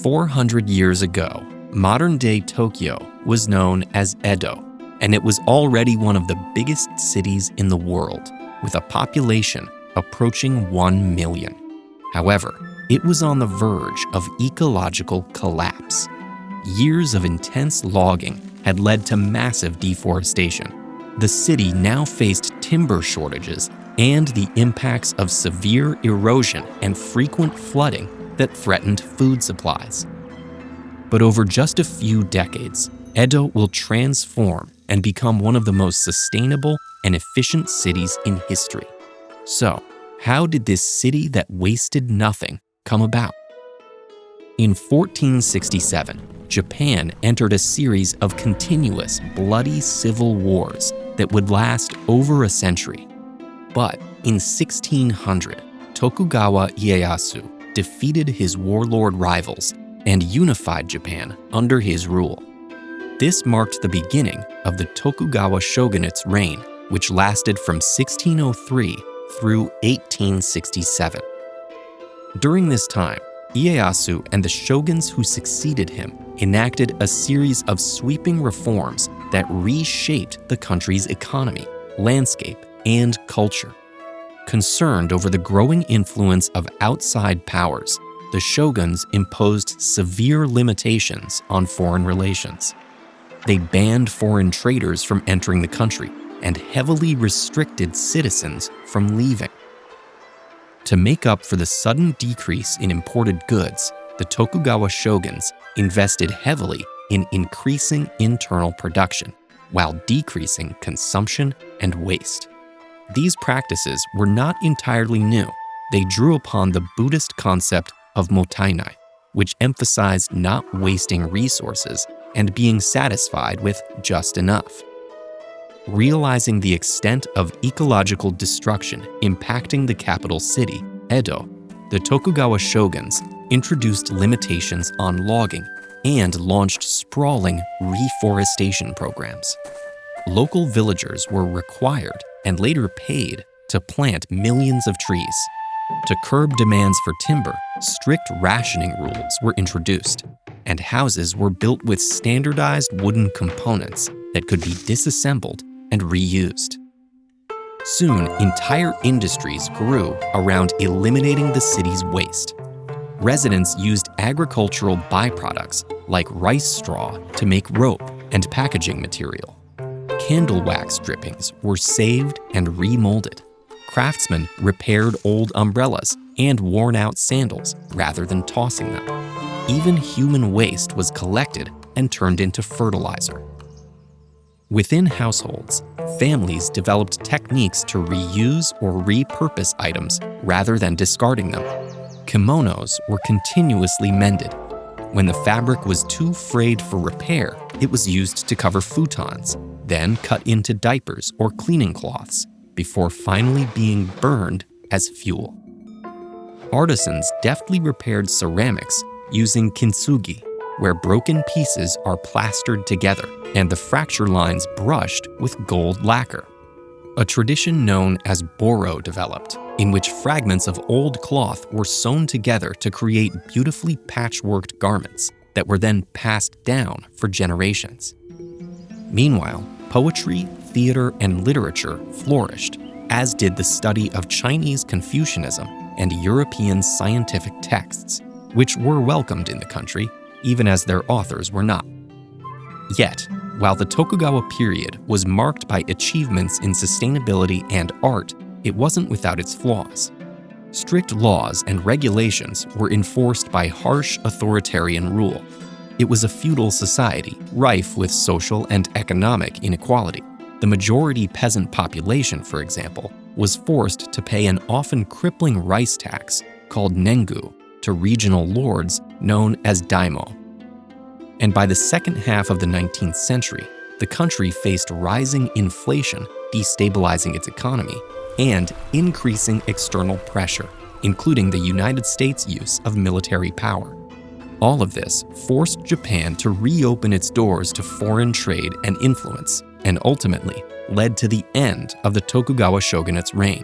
400 years ago, modern-day Tokyo was known as Edo, and it was already one of the biggest cities in the world, with a population approaching 1 million. However, it was on the verge of ecological collapse. Years of intense logging had led to massive deforestation. The city now faced timber shortages and the impacts of severe erosion and frequent flooding that threatened food supplies. But over just a few decades, Edo will transform and become one of the most sustainable and efficient cities in history. So, how did this city that wasted nothing come about? In 1467, Japan entered a series of continuous bloody civil wars that would last over a century. But in 1600, Tokugawa Ieyasu defeated his warlord rivals and unified Japan under his rule. This marked the beginning of the Tokugawa shogunate's reign, which lasted from 1603 through 1867. During this time, Ieyasu and the shoguns who succeeded him enacted a series of sweeping reforms that reshaped the country's economy, landscape, and culture. Concerned over the growing influence of outside powers, the shoguns imposed severe limitations on foreign relations. They banned foreign traders from entering the country and heavily restricted citizens from leaving. To make up for the sudden decrease in imported goods, the Tokugawa shoguns invested heavily in increasing internal production while decreasing consumption and waste. These practices were not entirely new. They drew upon the Buddhist concept of mottainai, which emphasized not wasting resources and being satisfied with just enough. Realizing the extent of ecological destruction impacting the capital city, Edo, the Tokugawa shoguns introduced limitations on logging and launched sprawling reforestation programs. Local villagers were required and later paid to plant millions of trees. To curb demands for timber, strict rationing rules were introduced, and houses were built with standardized wooden components that could be disassembled and reused. Soon, entire industries grew around eliminating the city's waste. Residents used agricultural byproducts like rice straw to make rope and packaging material. Candle wax drippings were saved and remolded. Craftsmen repaired old umbrellas and worn-out sandals rather than tossing them. Even human waste was collected and turned into fertilizer. Within households, families developed techniques to reuse or repurpose items rather than discarding them. Kimonos were continuously mended. When the fabric was too frayed for repair, it was used to cover futons, then cut into diapers or cleaning cloths, before finally being burned as fuel. Artisans deftly repaired ceramics using kintsugi, where broken pieces are plastered together and the fracture lines brushed with gold lacquer. A tradition known as boro developed, in which fragments of old cloth were sewn together to create beautifully patchworked garments that were then passed down for generations. Meanwhile, poetry, theater, and literature flourished, as did the study of Chinese Confucianism and European scientific texts, which were welcomed in the country, even as their authors were not. Yet, while the Tokugawa period was marked by achievements in sustainability and art, it wasn't without its flaws. Strict laws and regulations were enforced by harsh authoritarian rule. It was a feudal society, rife with social and economic inequality. The majority peasant population, for example, was forced to pay an often crippling rice tax called nengu to regional lords known as daimyo. And by the second half of the 19th century, the country faced rising inflation, destabilizing its economy, and increasing external pressure, including the United States' use of military power. All of this forced Japan to reopen its doors to foreign trade and influence, and ultimately led to the end of the Tokugawa shogunate's reign.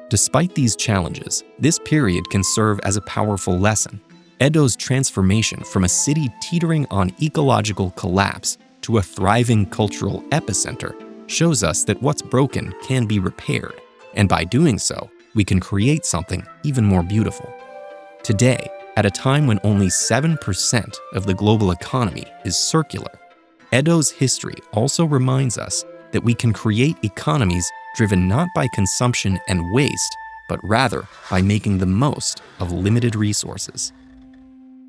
Despite these challenges, this period can serve as a powerful lesson. Edo's transformation from a city teetering on ecological collapse to a thriving cultural epicenter shows us that what's broken can be repaired, and by doing so, we can create something even more beautiful. Today, at a time when only 7% of the global economy is circular, Edo's history also reminds us that we can create economies driven not by consumption and waste, but rather by making the most of limited resources.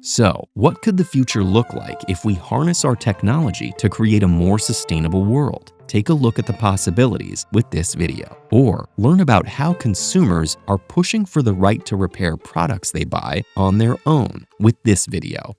So, what could the future look like if we harness our technology to create a more sustainable world? Take a look at the possibilities with this video, or learn about how consumers are pushing for the right to repair products they buy on their own with this video.